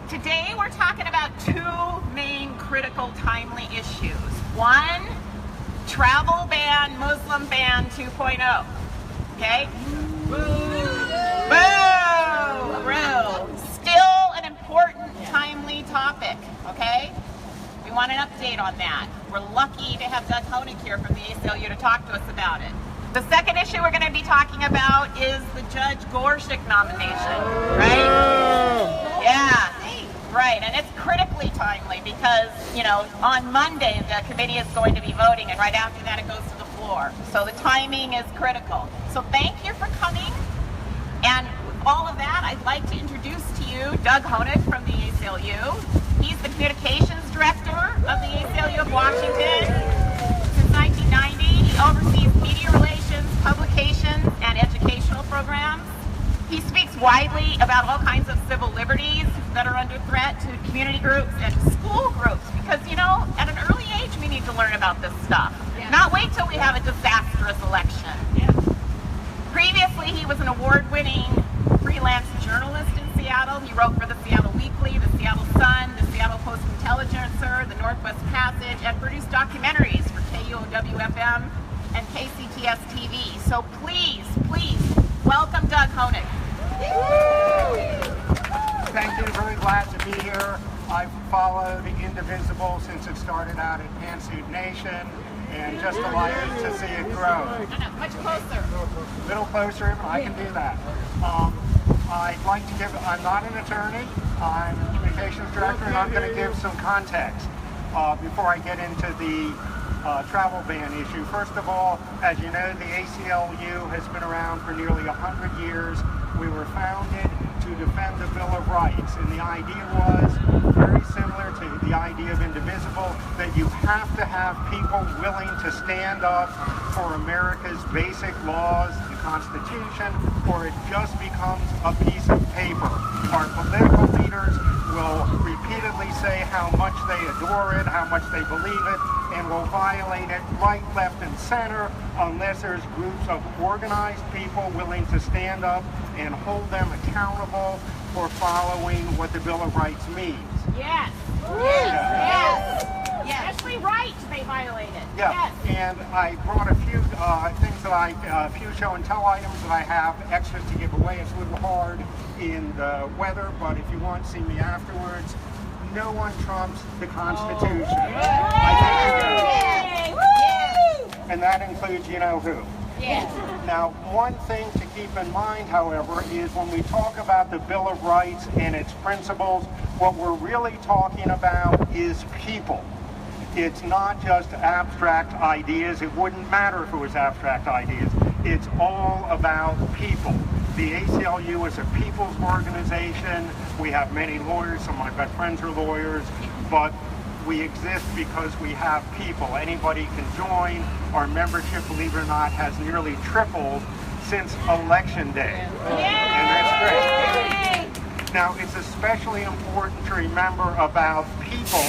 Today we're talking about two main critical timely issues. One, travel ban, Muslim ban 2.0. Okay? Boo! Still an important, timely topic, okay? We want an update on that. We're lucky to have Doug Honig here from the ACLU to talk to us about it. The second issue we're going to be talking about is the Judge Gorsuch nomination, right? Yeah, right. And it's critically timely because, on Monday the committee is going to be voting, and right after that it goes to the floor. So the timing is critical. So thank you for coming. And with all of that, I'd like to introduce to you Doug Honig from the ACLU. He's the communications director of the ACLU of Washington. Since 1990, he oversees media relations, publications, and educational programs. He speaks widely about all kinds of civil liberties that are under threat to community groups and school groups because, at an early age we need to learn about this stuff. Yeah. Not wait till we have a disastrous election. Yeah. Previously, he was an award-winning freelance journalist in Seattle. He wrote for the Seattle Weekly, the Seattle Sun, the Seattle Post-Intelligencer, the Northwest Passage, and produced documentaries for KUOW-FM and KCTS-TV. So please welcome Doug Honig. Thank you. Very glad to be here. I've followed Indivisible since it started out at Pantsuit Nation, and just delighted to see it grow. No, much closer. A little closer, I can do that. I'd like to I'm not an attorney, I'm a communications director, and I'm going to give some context before I get into the travel ban issue. First of all, as you know, the ACLU has been around for nearly 100 years. We were founded to defend the Bill of Rights, and the idea was very similar to the idea of Indivisible, that you have to have people willing to stand up for America's basic laws, the Constitution, or it just becomes a piece of paper. Our political leaders will repeatedly say how much they adore it, how much they believe it, and will violate it right, left, and center unless there's groups of organized people willing to stand up and hold them accountable for following what the Bill of Rights means. Yes. Especially rights they violated. Yeah. Yes. And I brought a few things that few show and tell items that I have extras to give away. It's a little hard in the weather, but if you want to see me afterwards, no one trumps the Constitution. I think you do. And that includes you-know-who. Yes. Now, one thing to keep in mind, however, is when we talk about the Bill of Rights and its principles, what we're really talking about is people. It's not just abstract ideas. It wouldn't matter if it was abstract ideas. It's all about people. The ACLU is a people's organization. We have many lawyers. Some of my best friends are lawyers, but we exist because we have people. Anybody can join. Our membership, believe it or not, has nearly tripled since Election Day. And that's great. Now, it's especially important to remember about people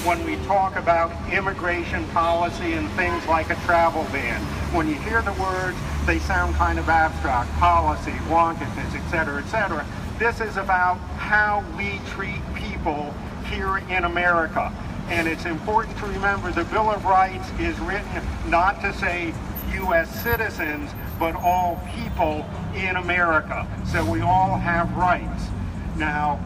when we talk about immigration policy and things like a travel ban. When you hear the words, they sound kind of abstract: policy, wantedness, etc., etc. This is about how we treat people here in America. And it's important to remember the Bill of Rights is written not to say U.S. citizens, but all people in America. So we all have rights. Now,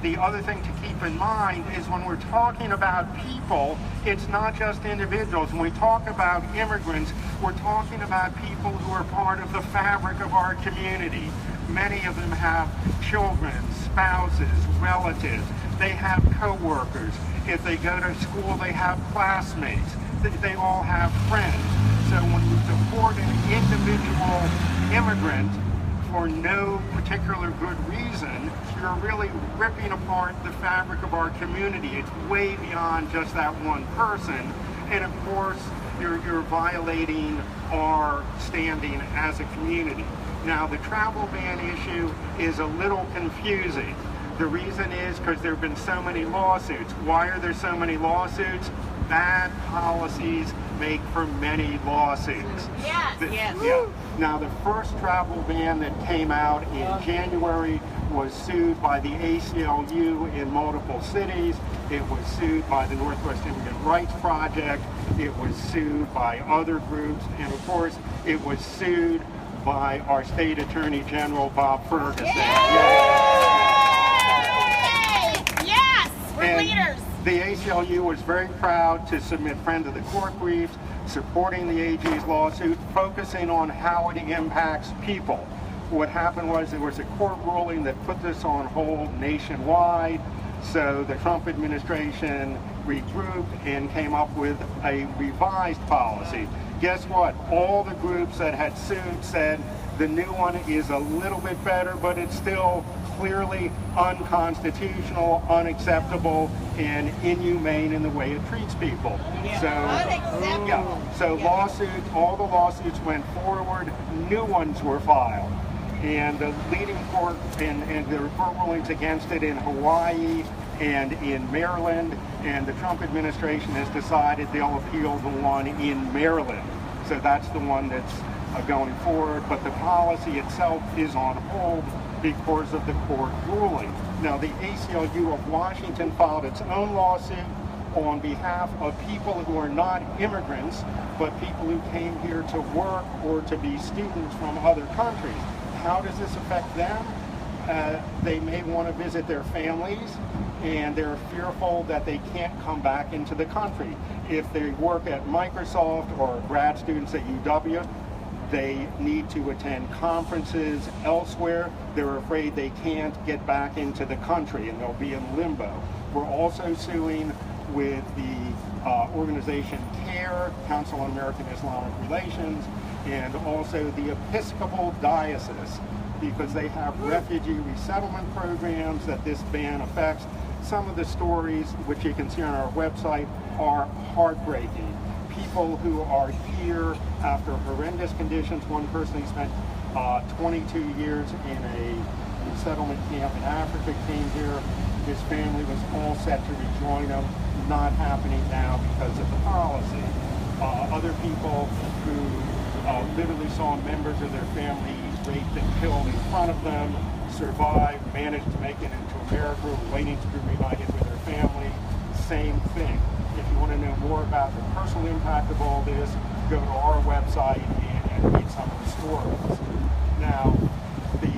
the other thing to keep in mind is when we're talking about people, it's not just individuals. When we talk about immigrants, we're talking about people who are part of the fabric of our community. Many of them have children, spouses, relatives. They have co-workers. If they go to school, they have classmates. They all have friends. So when you support an individual immigrant for no particular good reason, you're really ripping apart the fabric of our community. It's way beyond just that one person. And of course, you're violating our standing as a community. Now, the travel ban issue is a little confusing. The reason is because there have been so many lawsuits. Why are there so many lawsuits? Bad policies make for many lawsuits. Yes. Yeah. Now, the first travel ban that came out in January was sued by the ACLU in multiple cities. It was sued by the Northwest Immigrant Rights Project. It was sued by other groups. And of course, it was sued by our State Attorney General, Bob Ferguson. Yes, we're leaders. The ACLU was very proud to submit friend of the court briefs supporting the AG's lawsuit, focusing on how it impacts people. What happened was there was a court ruling that put this on hold nationwide, so the Trump administration regrouped and came up with a revised policy. Guess what? All the groups that had sued said the new one is a little bit better, but it's still clearly unconstitutional, unacceptable, and inhumane in the way it treats people. So lawsuits, all the lawsuits went forward, new ones were filed. And the leading court, and there were court rulings against it in Hawaii and in Maryland, and the Trump administration has decided they'll appeal the one in Maryland. So that's the one that's going forward, but the policy itself is on hold because of the court ruling. Now, the ACLU of Washington filed its own lawsuit on behalf of people who are not immigrants, but people who came here to work or to be students from other countries. How does this affect them? They may want to visit their families, and they're fearful that they can't come back into the country. If they work at Microsoft or grad students at UW, they need to attend conferences elsewhere. They're afraid they can't get back into the country and they'll be in limbo. We're also suing with the organization CARE, Council on American Islamic Relations, and also the Episcopal Diocese, because they have refugee resettlement programs that this ban affects. Some of the stories, which you can see on our website, are heartbreaking. People who are here after horrendous conditions. One person who spent 22 years in a resettlement camp in Africa came here. His family was all set to rejoin him. Not happening now because of the policy. Other people who literally saw members of their family raped and killed in front of them, survived, managed to make it into America, waiting to be reunited with their family. Same thing. If you want to know more about the personal impact of all this, go to our website and read some of the stories. Now, the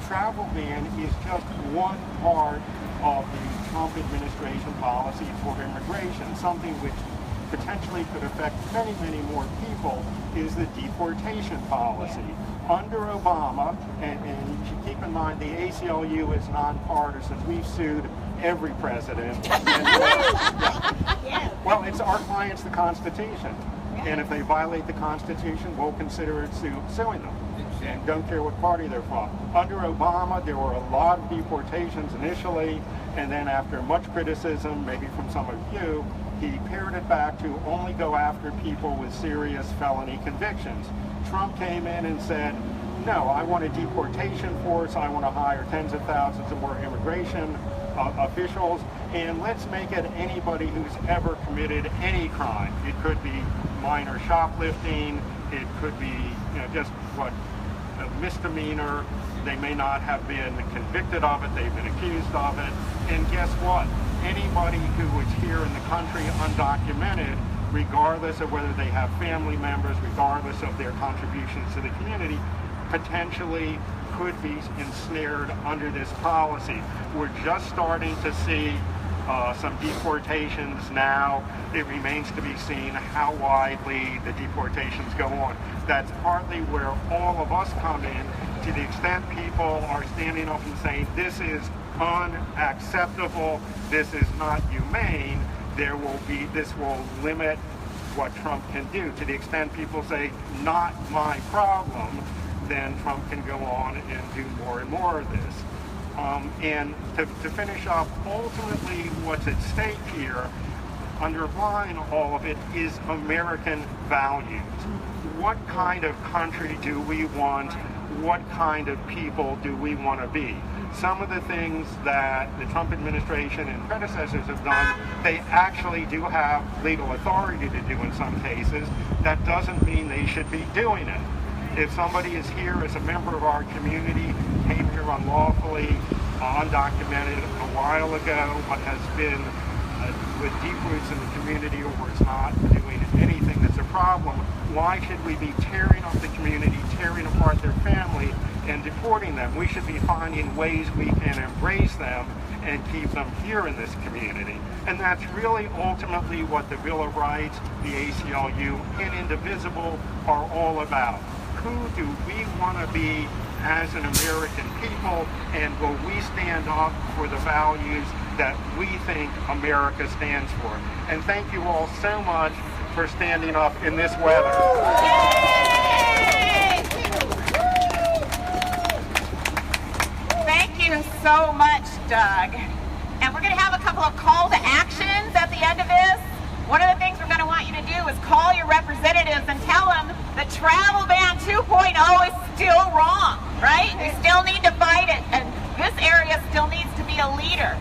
travel ban is just one part of the Trump administration policy for immigration. Something which potentially could affect many, many more people is the deportation policy. Under Obama, and you should keep in mind the ACLU is nonpartisan. We've sued every president. Well, it's our clients, the Constitution. And if they violate the Constitution, we'll consider it suing them. And don't care what party they're from. Under Obama, there were a lot of deportations initially, and then after much criticism, maybe from some of you, he pared it back to only go after people with serious felony convictions. Trump came in and said, no, I want a deportation force, I want to hire tens of thousands of more immigration officials, and let's make it anybody who's ever committed any crime. It could be minor shoplifting, it could be just a misdemeanor. They may not have been convicted of it, they've been accused of it, and guess what? Anybody who is here in the country undocumented, regardless of whether they have family members, regardless of their contributions to the community, potentially could be ensnared under this policy. We're just starting to see some deportations now. It remains to be seen how widely the deportations go on. That's partly where all of us come in, to the extent people are standing up and saying this is unacceptable, this is not humane, this will limit what Trump can do. To the extent people say not my problem, then Trump can go on and do more and more of this. And to finish up, ultimately what's at stake here, underlying all of it, is American values. What kind of country do we want? What kind of people do we want to be? Some of the things that the Trump administration and predecessors have done, they actually do have legal authority to do in some cases. That doesn't mean they should be doing it. If somebody is here as a member of our community, came here unlawfully, undocumented a while ago, but has been with deep roots in the community, or is not doing anything that's a problem, why should we be tearing up the community, tearing apart their family, and deporting them? We should be finding ways we can embrace them and keep them here in this community. And that's really ultimately what the Bill of Rights, the ACLU, and Indivisible are all about. Who do we want to be as an American people, and will we stand up for the values that we think America stands for? And thank you all so much for standing up in this weather. Yay! Thank you so much, Doug. And we're going to have a couple of call to actions at the end of this. One of the things we're going to want you to do is call your representatives and tell them that Travel Ban 2.0 is still wrong, right? We still need to fight it, and this area still needs to be a leader.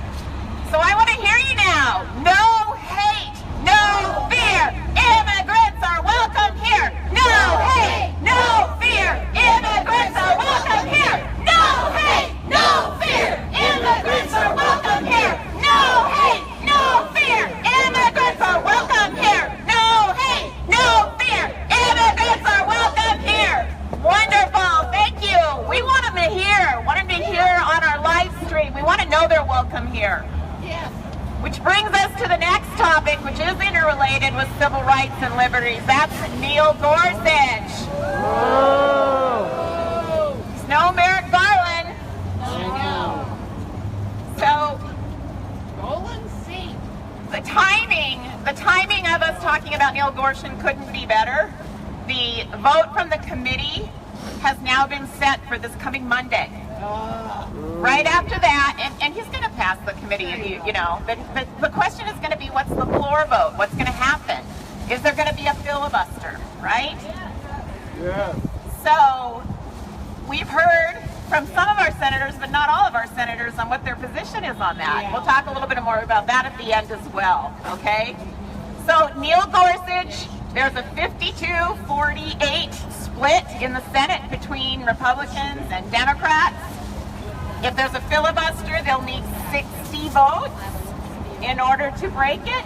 So I want to hear you now. No hate, no fear. Immigrants are welcome here. No hate, no fear. Immigrants are welcome here. No hate, no fear. Immigrants are welcome here. No hate, no fear. Immigrants are welcome here. No hate, no fear. Immigrants are welcome here. Wonderful. Thank you. We want them to hear. Want them to hear on our live stream. We want to know they're welcome here. Yes. Which brings us to the next topic, which is interrelated with civil rights and liberties. That's Neil Gorsuch. Oh. He's no Merrick Garland. No. So Stolen seat. the timing of us talking about Neil Gorsuch couldn't be better. The vote from the committee has now been set for this coming Monday. Right after that, and he's going to pass the committee, you know, but the question is going to be, what's the floor vote? What's going to happen? Is there going to be a filibuster, right? Yeah. So we've heard from some of our senators, but not all of our senators, on what their position is on that. Yeah. We'll talk a little bit more about that at the end as well, okay? So Neil Gorsuch, there's a 52-48 split in the Senate between Republicans and Democrats. If there's a filibuster, they'll need 60 votes in order to break it.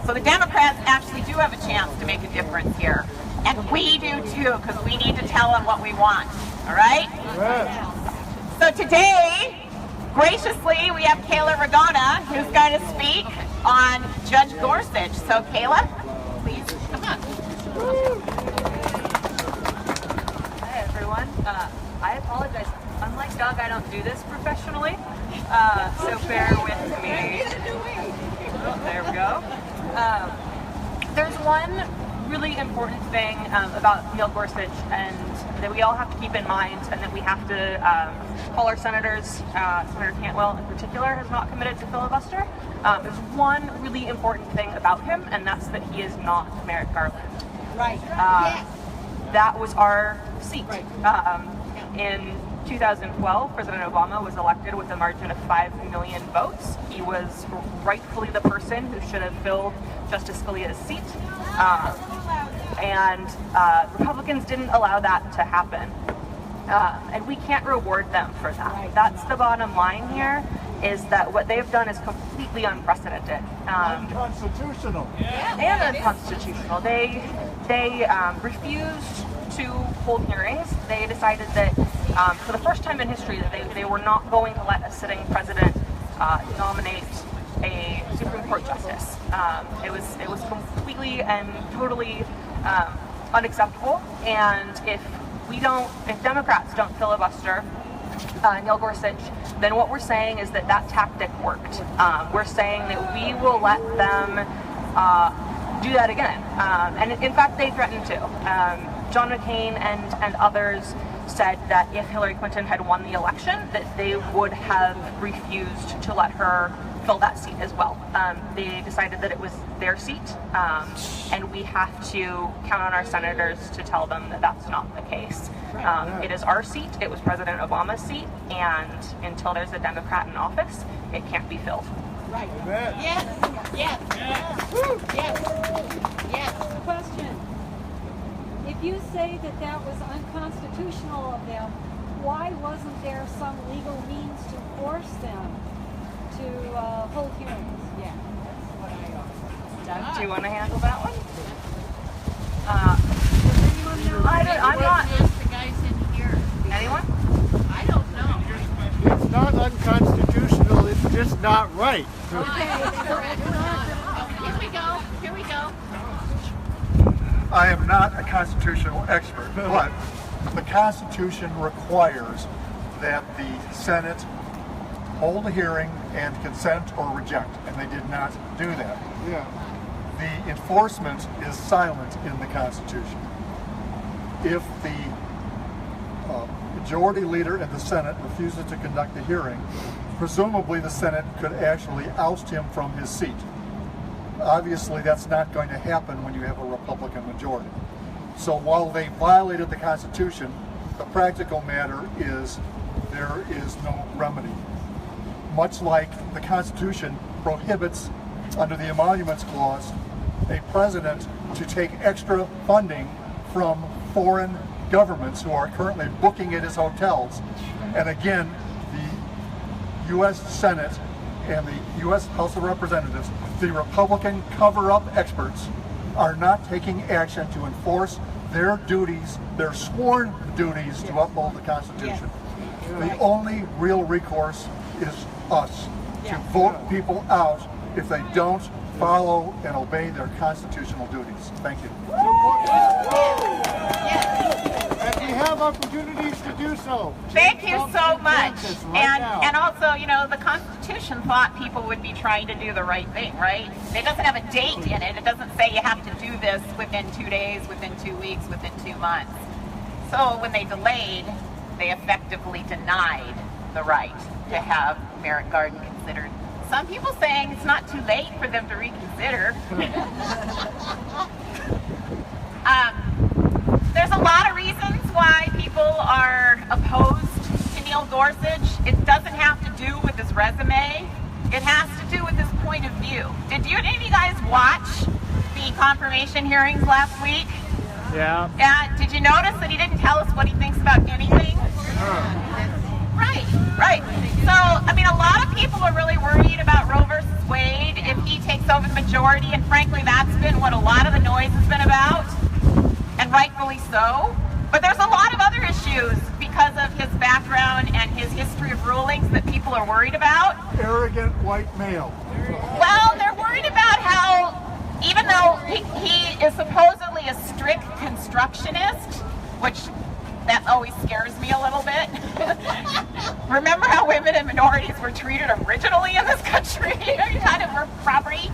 So the Democrats actually do have a chance to make a difference here. And we do too, because we need to tell them what we want. All right? Yeah. So today, graciously, we have Kayla Ragona, who's going to speak on Judge Gorsuch. So Kayla, please come on. Hi everyone. I apologize. Unlike Doug, I don't do this professionally, so bear with me. Oh, there we go. There's one really important thing about Neil Gorsuch, and that we all have to keep in mind, and that we have to call our senators. Senator Cantwell in particular has not committed to filibuster. There's one really important thing about him, and that's that he is not Merrick Garland. Right. Yes. That was our seat. In 2012, President Obama was elected with a margin of 5 million votes. He was rightfully the person who should have filled Justice Scalia's seat. And Republicans didn't allow that to happen. And we can't reward them for that. That's the bottom line here, is that what they've done is completely unprecedented. Unconstitutional. And unconstitutional. They refused to hold hearings. They decided that for the first time in history that they were not going to let a sitting president nominate a Supreme Court justice. It was completely and totally unacceptable. And if Democrats don't filibuster Neil Gorsuch, then what we're saying is that tactic worked. We're saying that we will let them do that again. And in fact, they threatened to. John McCain and others said that if Hillary Clinton had won the election, that they would have refused to let her fill that seat as well. They decided that it was their seat, and we have to count on our senators to tell them that that's not the case. It is our seat. It was President Obama's seat, and until there's a Democrat in office, it can't be filled. Right. Yes. Yes. Yes. Yes. Yes. Question. If you say that was unconstitutional of them, why wasn't there some legal means to force them to hold hearings? Yeah, that's what I offer. Doug, do you want to handle that one? Does anyone know? I'm not. Just the guys in here. Anyone? I don't know. It's not unconstitutional, it's just not right. Here we go. I am not a constitutional expert, but the Constitution requires that the Senate hold a hearing and consent or reject, and they did not do that. Yeah. The enforcement is silent in the Constitution. If the majority leader in the Senate refuses to conduct a hearing, presumably the Senate could actually oust him from his seat. Obviously, that's not going to happen when you have a Republican majority. So while they violated the Constitution, the practical matter is there is no remedy. Much like the Constitution prohibits, under the Emoluments Clause, a president to take extra funding from foreign governments who are currently booking at his hotels. And again, the U.S. Senate and the U.S. House of Representatives, the Republican cover-up experts, are not taking action to enforce their duties, their sworn duties to uphold the Constitution. The only real recourse is us, to vote people out if they don't follow and obey their constitutional duties. Thank you. And we have opportunities to do so. Thank you so much. This right now. And also, you know, the Constitution thought people would be trying to do the right thing, right? It doesn't have a date in it. It doesn't say you have to do this within 2 days, within 2 weeks, within 2 months. So when they delayed, they effectively denied the right to have merit garden considered. Some people saying it's not too late for them to reconsider. There's a lot of reasons why people are opposed to Neil Gorsuch. It doesn't have to do with his resume. It has to do with his point of view. Did any of you guys watch the confirmation hearings last week? Yeah. Did you notice that he didn't tell us what he thinks about anything? Right. So, I mean, a lot of people are really worried about Roe versus Wade if he takes over the majority, and frankly, that's been what a lot of the noise has been about, and rightfully so. But there's a lot of other issues because of his background and his history of rulings that people are worried about. Arrogant white male. Well, they're worried about how, even though he is supposedly a strict constructionist, which that always scares me a little bit. Remember how women and minorities were treated originally in this country? Kind of were property.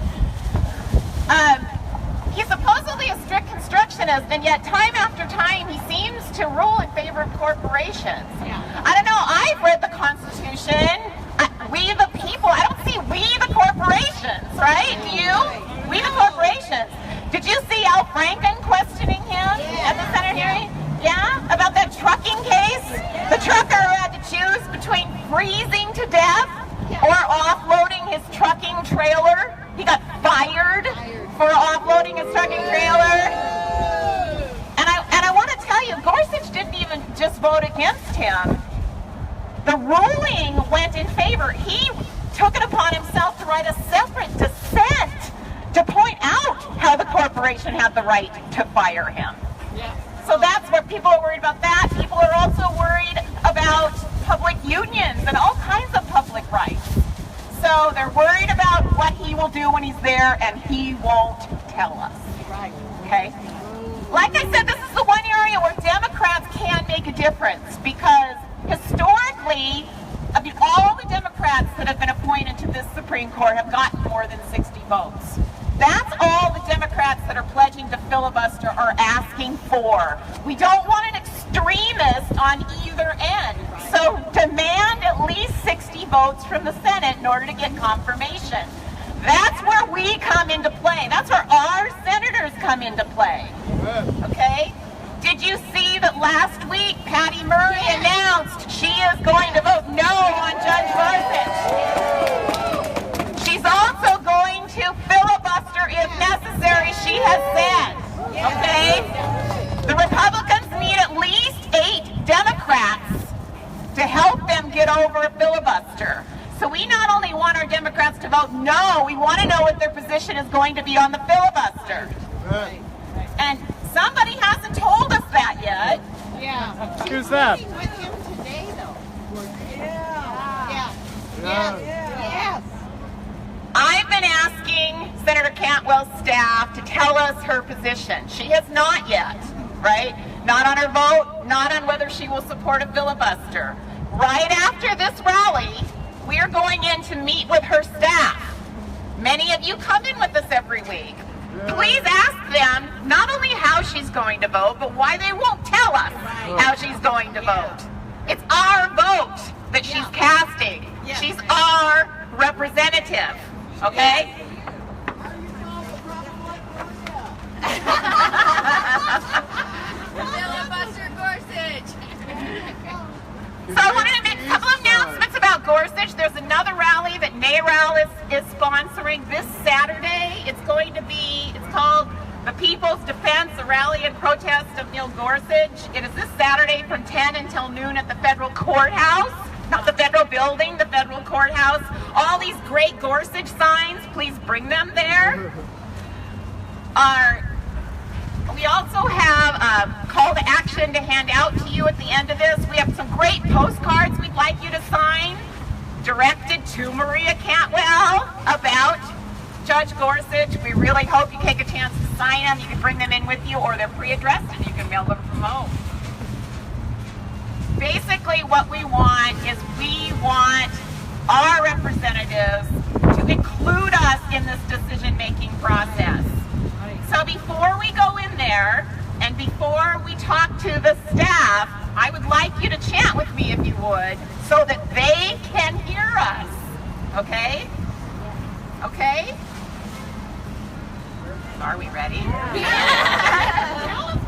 He's supposedly a strict constructionist, and yet time after time he seems to rule in favor of corporations. I don't know, I've read the Constitution. We the people, I don't see we the corporations, right? Do you? We the corporations. Did you see Al Franken questioning him at the Senate hearing? Yeah? About that trucking case? The trucker who had to choose between freezing to death or offloading his trucking trailer. He got fired for offloading his trucking trailer. And I want to tell you, Gorsuch didn't even just vote against him. The ruling went in favor. He took it upon himself to write a separate dissent to point out how the corporation had the right to fire him. So that's where people are worried about that. People are also worried about public unions and all kinds of public rights. So they're worried about what he will do when he's there, and he won't tell us. Okay? Like I said, this is the one area where Democrats can make a difference, because historically, I mean, all the Democrats that have been appointed to this Supreme Court have gotten more than 60 votes. That's all the Democrats that are pledging to filibuster are asking for. We don't want an extremist on either end. So demand at least 60 votes from the Senate in order to get confirmation. That's where we come into play. That's where our senators come into play. Okay? Did you see that last week Patty Murray announced she is going to vote no on Judge Gorsuch? She's also going to filibuster if necessary, she has said. Okay? The Republicans need at least 8 Democrats we want our Democrats to vote no. We want to know what their position is going to be on the filibuster. Right. And somebody hasn't told us that yet. Yeah. Who's that? Meeting with him today, though. Yeah. Yeah. Yes. I've been asking Senator Cantwell's staff to tell us her position. She has not yet, right? Not on her vote, not on whether she will support a filibuster. Right after this rally, we are going in to meet with her staff. Many of you come in with us every week. Please ask them not only how she's going to vote, but why they won't tell us how she's going to vote. It's our vote that she's casting. She's our representative, okay? Filibuster Gorsuch. So I wanted to make a couple of announcements about Gorsuch. There's another rally that NARAL is sponsoring this Saturday. It's called the People's Defense, a rally in protest of Neil Gorsuch. It is this Saturday from 10 until noon at the federal courthouse. Not the federal building, the federal courthouse. All these great Gorsuch signs, please bring them there. We also have a call to action to hand out to you at the end of this. We have some great postcards we'd like you to sign, directed to Maria Cantwell about Judge Gorsuch. We really hope you take a chance to sign them. You can bring them in with you, or they're pre-addressed and you can mail them from home. Basically what we want is we want our representatives to include us in this decision-making process. So before we go in there and before we talk to the staff, I would like you to chant with me if you would, so that they can hear us. Okay? Okay? Are we ready? Tell us